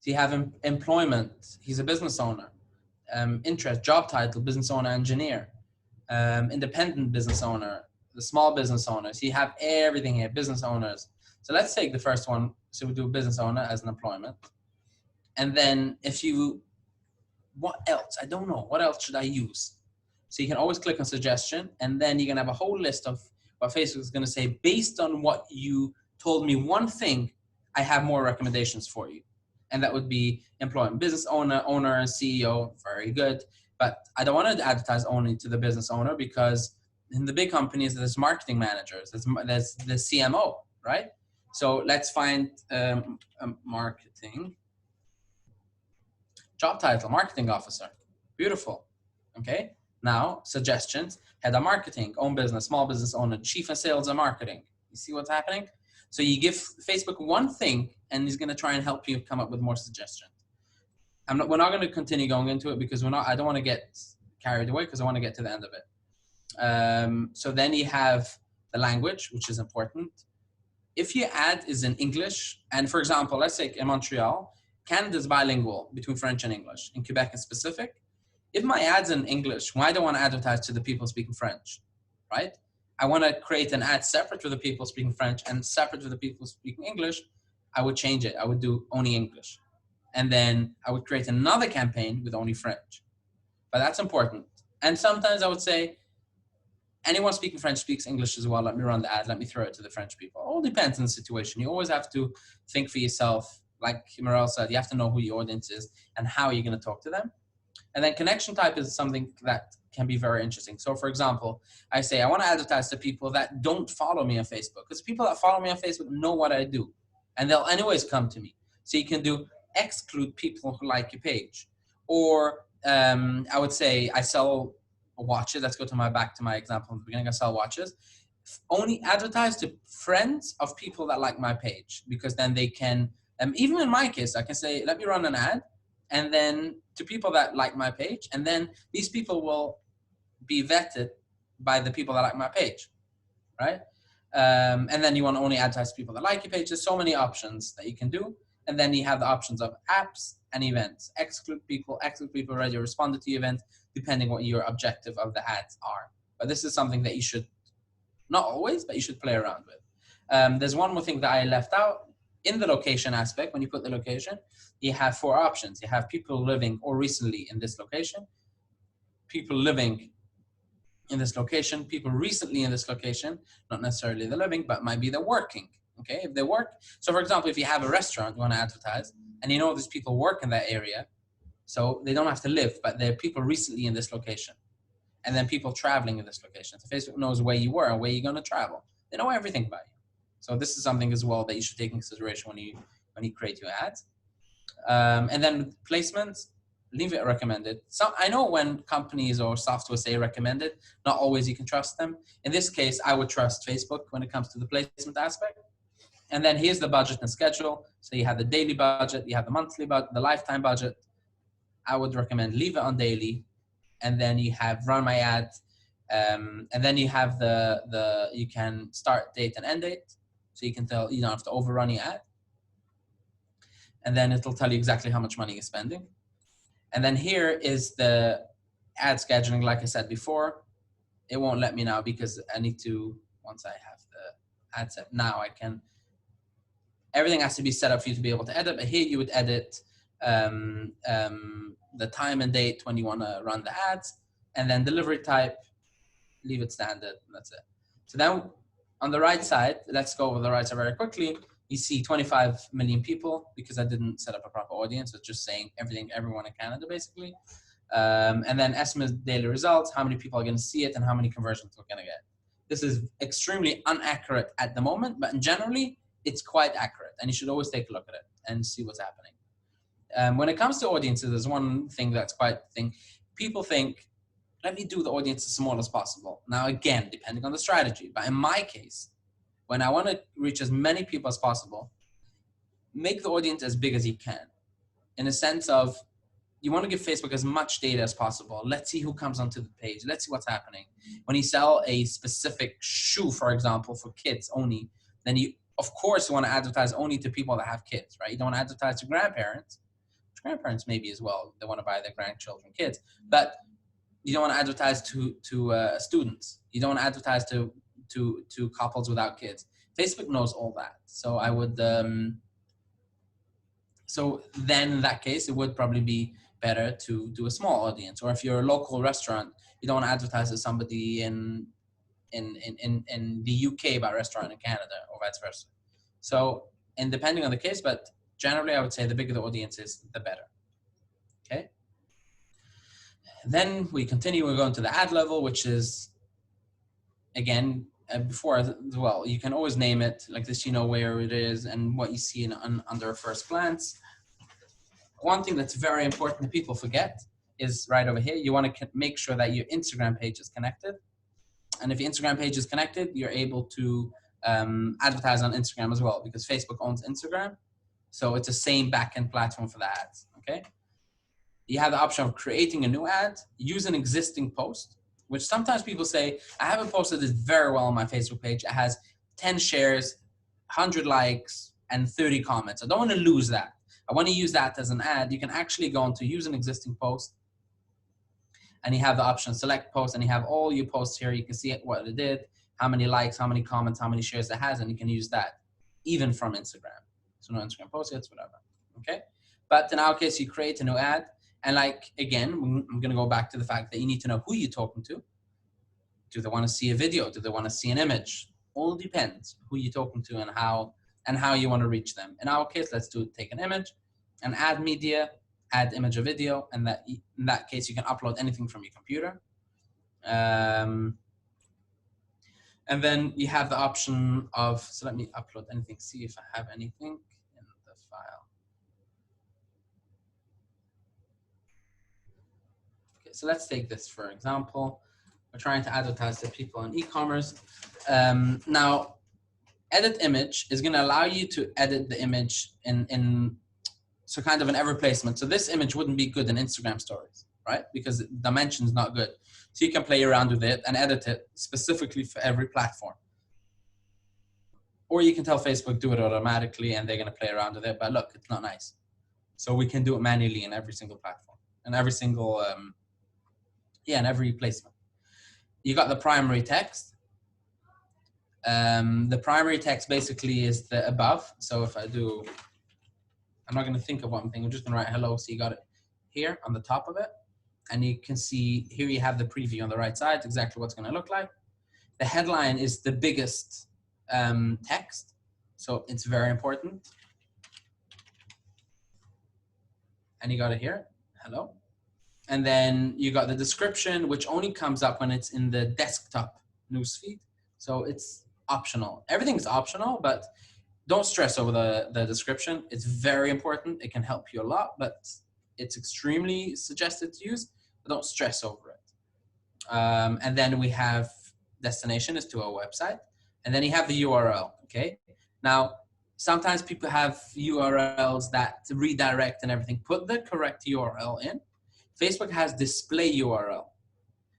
So you have employment. He's a business owner. Interest, job title, business owner, engineer. Independent business owner, the small business owners. You have everything here, business owners. So let's take the first one. So we do business owner as an employment. And then what else? I don't know. What else should I use? So you can always click on suggestion, and then you're going to have a whole list of what Facebook is going to say, based on what you told me one thing, I have more recommendations for you. And that would be employment, business owner, and CEO, very good. But I don't want to advertise only to the business owner, because in the big companies, there's marketing managers, there's the CMO, right? So let's find marketing. Job title, marketing officer. Beautiful. Okay. Now, suggestions, head of marketing, own business, small business owner, chief of sales and marketing. You see what's happening? So you give Facebook one thing, and he's going to try and help you come up with more suggestions. We're not going to continue going into it because I don't want to get carried away because I want to get to the end of it. So then you have the language, which is important. If your ad is in English, and for example, let's say in Montreal, Canada's bilingual between French and English, in Quebec in specific. If my ad's in English, why do I want to advertise to the people speaking French, right? I want to create an ad separate for the people speaking French and separate for the people speaking English. I would change it. I would do only English. And then I would create another campaign with only French. But that's important. And sometimes I would say, anyone speaking French speaks English as well. Let me run the ad. Let me throw it to the French people. It all depends on the situation. You always have to think for yourself. Like Mirel said, you have to know who your audience is and how you're going to talk to them. And then connection type is something that can be very interesting. So for example, I say, I want to advertise to people that don't follow me on Facebook, because people that follow me on Facebook know what I do and they'll anyways come to me. So you can do exclude people who like your page. Or I would say I sell watches. Let's go to back to my example in the beginning. I sell watches. Only advertise to friends of people that like my page, because then they can, even in my case, I can say, let me run an ad, and then to people that like my page, and then these people will be vetted by the people that like my page, right? And then you want to only advertise to people that like your page. There's so many options that you can do. And then you have the options of apps and events. Exclude people already responded to your event, depending what your objective of the ads are. But this is something that you should, not always, but you should play around with. There's one more thing that I left out. In the location aspect, when you put the location, you have 4 options. You have people living or recently in this location, people living in this location, people recently in this location, not necessarily the living, but might be the working. Okay, if they work. So for example, if you have a restaurant you want to advertise, and you know these people work in that area, so they don't have to live, but they're people recently in this location. And then people traveling in this location. So Facebook knows where you were and where you're going to travel. They know everything about you. So this is something as well that you should take into consideration when you create your ads. And then placements, leave it recommended. So I know when companies or software say recommended, not always you can trust them. In this case, I would trust Facebook when it comes to the placement aspect. And then here's the budget and schedule. So you have the daily budget, you have the monthly budget, the lifetime budget. I would recommend leave it on daily. And then you have run my ad. And then you have you can start date and end date. So you can tell, you don't have to overrun your ad. And then it'll tell you exactly how much money you're spending. And then here is the ad scheduling. Like I said before, it won't let me now because I need to, once I have the ad set, now I can, everything has to be set up for you to be able to edit. But here you would edit the time and date when you want to run the ads, and then delivery type, leave it standard, and that's it. So then on the right side, let's go over the right side very quickly. You see 25 million people because I didn't set up a proper audience. It's just saying everyone in Canada, basically. And then estimate daily results, how many people are going to see it and how many conversions we're going to get. This is extremely inaccurate at the moment, but generally, it's quite accurate. And you should always take a look at it and see what's happening. When it comes to audiences, there's one thing that's quite people think, let me do the audience as small as possible. Now, again, depending on the strategy, but in my case, when I want to reach as many people as possible, make the audience as big as you can. In a sense of, you want to give Facebook as much data as possible. Let's see who comes onto the page. Let's see what's happening. When you sell a specific shoe, for example, for kids only, then you, of course, want to advertise only to people that have kids, right? You don't want to advertise to grandparents. Grandparents maybe as well. They want to buy their grandchildren kids. But you don't want to advertise to students. You don't want to advertise to couples without kids. Facebook knows all that. So I would, so then in that case, it would probably be better to do a small audience. Or if you're a local restaurant, you don't want to advertise to somebody in the UK about a restaurant in Canada or vice versa. So, and depending on the case, but generally I would say the bigger the audience is, the better. Okay. Then we continue, we're going to the ad level, which is, again, before as well, you can always name it like this, you know where it is and what you see under a first glance. One thing that's very important that people forget is right over here. You want to make sure that your Instagram page is connected. And if your Instagram page is connected, you're able to advertise on Instagram as well, because Facebook owns Instagram. So it's the same backend platform for the ads, okay? You have the option of creating a new ad, use an existing post, which sometimes people say, I have a post that did very well on my Facebook page. It has 10 shares, 100 likes, and 30 comments. I don't want to lose that. I want to use that as an ad. You can actually go on to use an existing post, and you have the option select post, and you have all your posts here. You can see what it did, how many likes, how many comments, how many shares it has, and you can use that even from Instagram. So no Instagram post hits, whatever, okay? But in our case, you create a new ad, and like, again, I'm gonna go back to the fact that you need to know who you're talking to. Do they wanna see a video? Do they wanna see an image? All depends who you're talking to and how you wanna reach them. In our case, let's take an image and add media, add image or video, and in that case, you can upload anything from your computer. And then you have the option of, so let me upload anything, see if I have anything in the file. Okay, so let's take this for example. We're trying to advertise to people on e-commerce. Now, edit image is gonna allow you to edit the image so kind of an ever placement. So this image wouldn't be good in Instagram stories, right? Because the dimension's not good. So you can play around with it and edit it specifically for every platform. Or you can tell Facebook, do it automatically, and they're gonna play around with it, but look, it's not nice. So we can do it manually in every single platform, and every single, in every placement. You got the primary text. The primary text basically is the above. So if I do, I'm not gonna think of one thing, I'm just gonna write hello, so you got it here on the top of it. And you can see here you have the preview on the right side, exactly what's going to look like. The headline is the biggest text, so it's very important. And you got it here, hello. And then you got the description, which only comes up when it's in the desktop newsfeed. So it's optional. Everything's optional, but don't stress over the description. It's very important. It can help you a lot, but it's extremely suggested to use, but don't stress over it. And then we have destination is to a website, and then you have the URL, okay? Now, sometimes people have URLs that redirect and everything. Put the correct URL in. Facebook has display URL.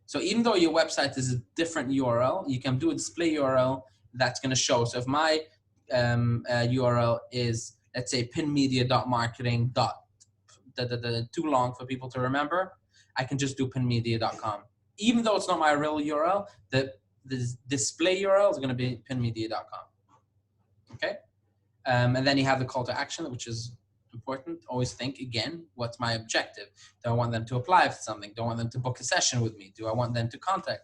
So even though your website is a different URL, you can do a display URL that's gonna show. So if my URL is, let's say, pinmedia.marketing. Too long for people to remember, I can just do pinmedia.com. Even though it's not my real URL, the display URL is going to be pinmedia.com. Okay? And then you have the call to action, which is important. Always think, again, what's my objective? Do I want them to apply for something? Do I want them to book a session with me? Do I want them to contact?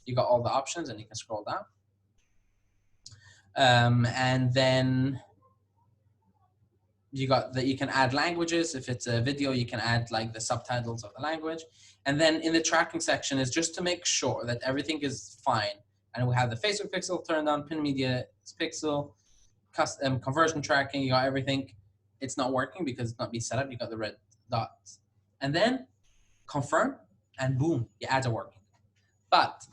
You got all the options, and you can scroll down. And then you got that you can add languages. If it's a video, you can add like the subtitles of the language. And then in the tracking section is just to make sure that everything is fine. And we have the Facebook pixel turned on, Pin Media pixel, custom conversion tracking, you got everything. It's not working because it's not being set up. You got the red dots. And then confirm, and boom, your ads are working. But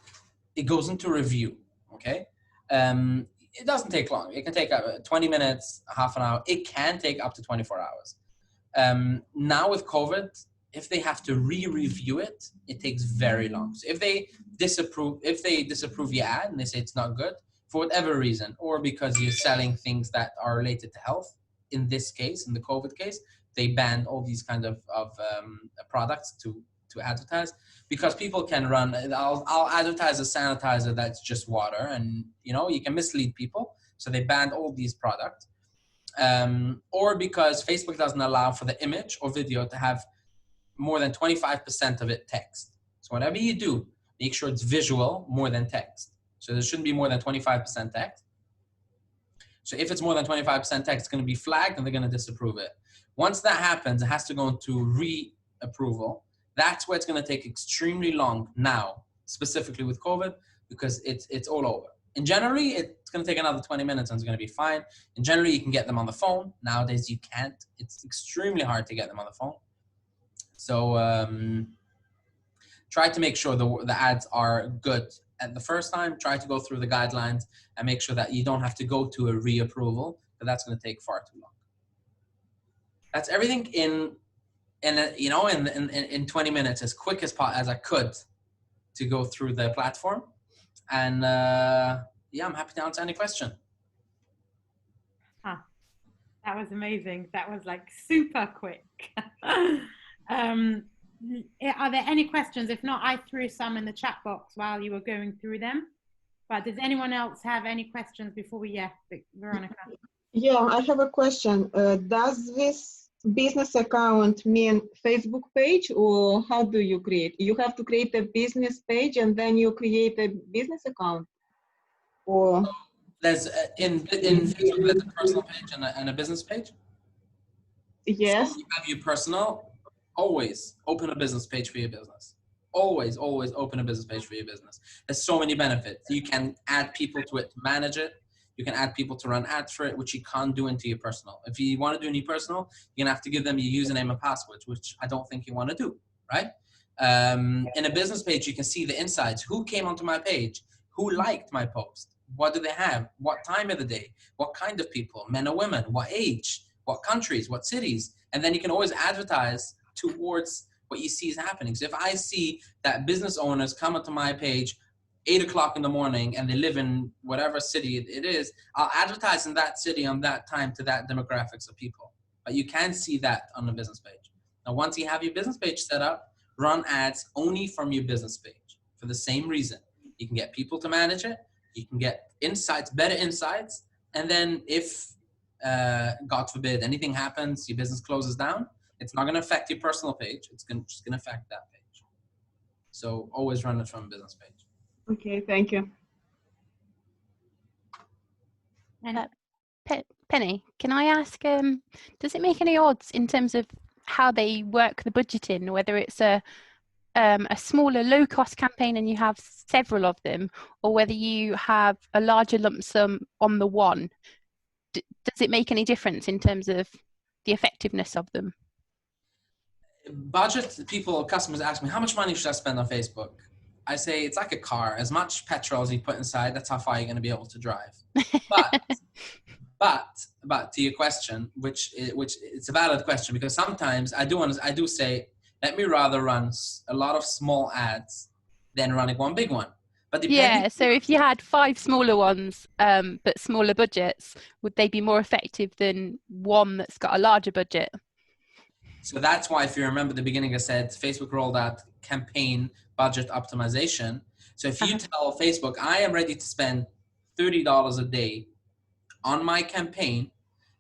it goes into review, okay? It doesn't take long. It can take 20 minutes, half an hour. It can take up to 24 hours. Now with COVID, if they have to re-review it, it takes very long. So if they disapprove your ad and they say it's not good for whatever reason, or because you're selling things that are related to health, in this case, in the COVID case, they banned all these kind of products to advertise, because people can run, I'll advertise a sanitizer that's just water, and you can mislead people. So they banned all these products. Or because Facebook doesn't allow for the image or video to have more than 25% of it text. So whatever you do, make sure it's visual more than text. So there shouldn't be more than 25% text. So if it's more than 25% text, it's going to be flagged and they're going to disapprove it. Once that happens, it has to go into re-approval. That's where it's going to take extremely long now, specifically with COVID, because it's all over. In January, it's going to take another 20 minutes and it's going to be fine. In January, you can get them on the phone. Nowadays, you can't. It's extremely hard to get them on the phone. So try to make sure the ads are good at the first time, try to go through the guidelines and make sure that you don't have to go to a reapproval, but that's going to take far too long. That's everything in 20 minutes, as quick as I could, to go through the platform. And yeah, I'm happy to answer any question. That was amazing. That was like super quick. Are there any questions? If not, I threw some in the chat box while you were going through them. But does anyone else have any questions before we, Veronica? Yeah, I have a question. Does this business account mean Facebook page, or how do you create? You have to create a business page and then you create a business account, or? There's in Facebook, there's a personal page and a business page. Yes. So you have your personal. Always open a business page for your business. Always open a business page for your business. There's so many benefits. You can add people to it to manage it. You can add people to run ads for it, which you can't do into your personal. If you want to do in your personal, you're gonna have to give them your username and passwords, which I don't think you want to do, right? In a business page, you can see the insights. Who came onto my page? Who liked my post? What do they have? What time of the day? What kind of people? Men or women? What age? What countries? What cities? And then you can always advertise towards what you see is happening. So if I see that business owners come onto my page 8 o'clock in the morning and they live in whatever city it is, I'll advertise in that city on that time to that demographics of people. But you can see that on the business page. Now, once you have your business page set up, run ads only from your business page for the same reason. You can get people to manage it. You can get insights, better insights. And then if, God forbid, anything happens, your business closes down, it's not going to affect your personal page. It's just going to affect that page. So always run it from a business page. Okay, thank you. And Penny, can I ask, does it make any odds in terms of how they work the budgeting, whether it's a smaller low-cost campaign and you have several of them, or whether you have a larger lump sum on the one? Does it make any difference in terms of the effectiveness of them? Budget, customers ask me, how much money should I spend on Facebook? I say, it's like a car. As much petrol as you put inside, that's how far you're going to be able to drive. But to your question, which it's a valid question, because sometimes I do say, let me rather run a lot of small ads than running one big one. But yeah, so if you had 5 smaller ones, but smaller budgets, would they be more effective than one that's got a larger budget? So that's why, if you remember the beginning, I said Facebook rolled out campaign budget optimization. So if you tell Facebook, I am ready to spend $30 a day on my campaign,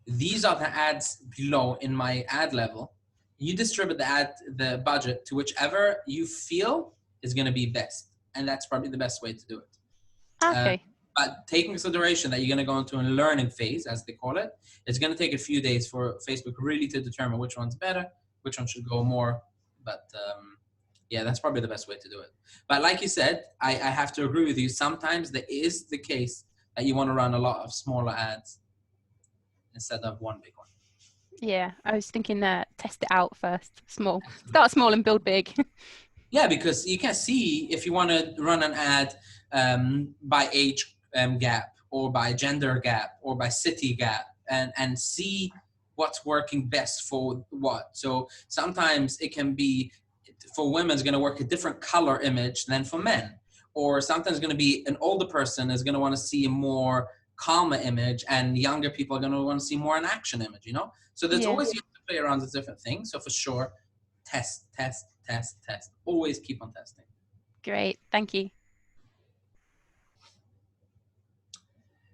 these are the ads below in my ad level. You distribute the budget to whichever you feel is going to be best. And that's probably the best way to do it. Okay. But taking consideration that you're going to go into a learning phase, as they call it, it's going to take a few days for Facebook really to determine which one's better, which one should go more. But yeah, that's probably the best way to do it. But like you said, I have to agree with you. Sometimes there is the case that you want to run a lot of smaller ads instead of one big one. Yeah, I was thinking test it out first. Small. Start small and build big. Yeah, because you can see if you want to run an ad by age gap, or by gender gap, or by city gap, and see what's working best for what. So sometimes it can be, for women, it's going to work a different color image than for men. Or sometimes it's going to be an older person is going to want to see a more calmer image, and younger people are going to want to see more an action image, you know? So there's always, you have to play around with different things. So for sure, test. Always keep on testing. Great, thank you.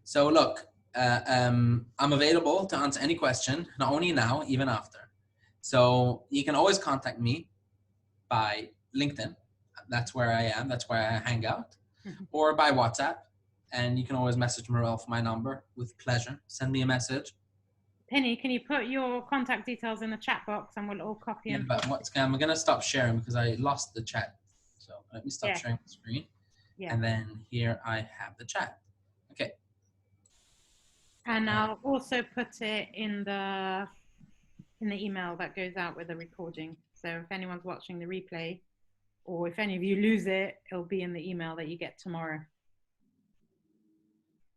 So look, I'm available to answer any question, not only now, even after. So you can always contact me by LinkedIn. That's where I am. That's where I hang out. Or by WhatsApp. And you can always message Morel for my number with pleasure. Send me a message. Penny, can you put your contact details in the chat box and we'll all copy and but I'm going to stop sharing because I lost the chat. So let me stop sharing the screen. Yeah. And then here I have the chat. Okay. And I'll also put it in the email that goes out with the recording. So if anyone's watching the replay, or if any of you lose it, it'll be in the email that you get tomorrow.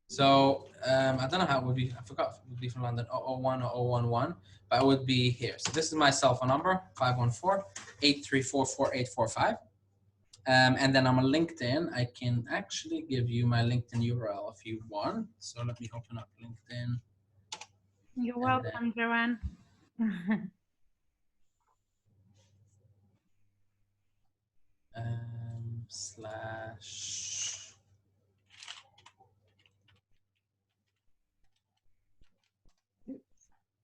So I don't know how it would be. I forgot if it would be from London 001 or 011, but it would be here. So this is my cell phone number, 514-834-4845. And then I'm on LinkedIn. I can actually give you my LinkedIn URL if you want. So let me open up LinkedIn. You're welcome, Joanne. Slash.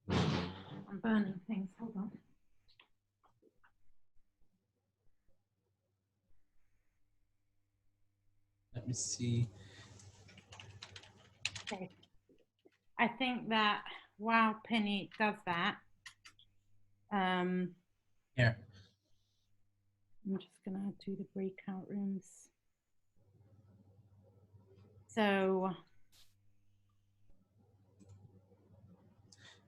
I'm burning things. Hold on. Let me see. Okay. I think that while Penny does that, Here. I'm just gonna do the breakout rooms. So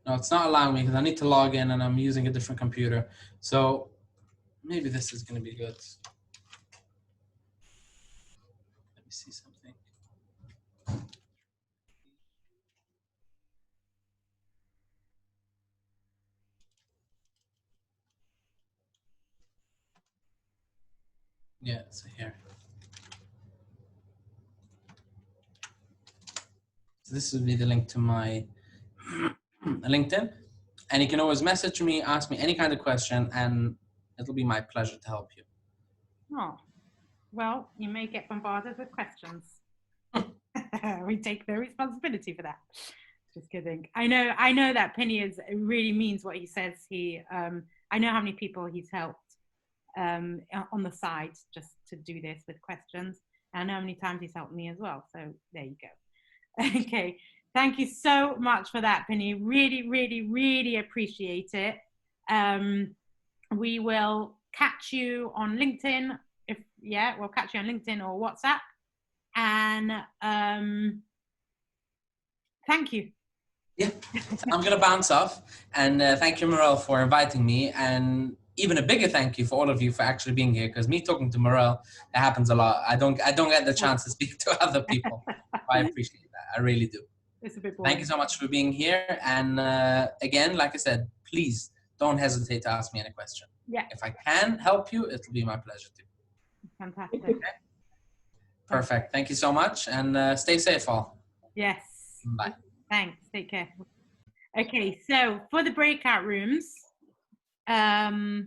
No, it's not allowing me because I need to log in and I'm using a different computer. So maybe this is going to be good. Let me see something. Yeah, so here. So this would be the link to my LinkedIn. And you can always message me, ask me any kind of question, and it'll be my pleasure to help you. oh, well, you may get bombarded with questions. We take no responsibility for that. Just kidding. I know that Penny really means what he says. I know how many people he's helped on the side just to do this with questions. I know how many times he's helped me as well. So there you go. Okay. Thank you so much for that, Penny. Really, really, really appreciate it. We will catch you on LinkedIn. We'll catch you on LinkedIn or WhatsApp. And thank you. Yeah, I'm going to bounce off. And thank you, Morel, for inviting me. And even a bigger thank you for all of you for actually being here. Because me talking to Morel, that happens a lot. I don't get the chance to speak to other people. I appreciate that. I really do. It's a bit boring. Thank you so much for being here. And again, like I said, please don't hesitate to ask me any question. Yeah. If I can help you, it'll be my pleasure to. Fantastic. Okay. Perfect. Thank you so much. And stay safe, all. Yes. Bye. Thanks. Take care. Okay, so for the breakout rooms, for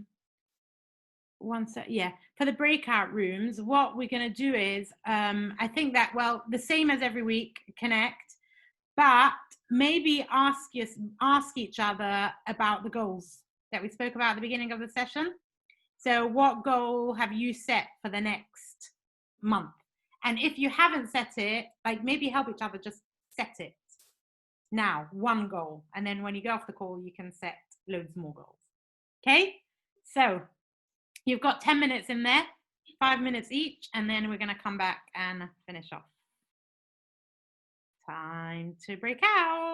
the breakout rooms, what we're going to do is, I think that, well, the same as every week, connect, but maybe ask each other about the goals that we spoke about at the beginning of the session. So what goal have you set for the next month? And if you haven't set it, like maybe help each other just set it now, one goal. And then when you go off the call, you can set loads more goals. Okay, so you've got 10 minutes in there, 5 minutes each, and then we're going to come back and finish off. Time to break out.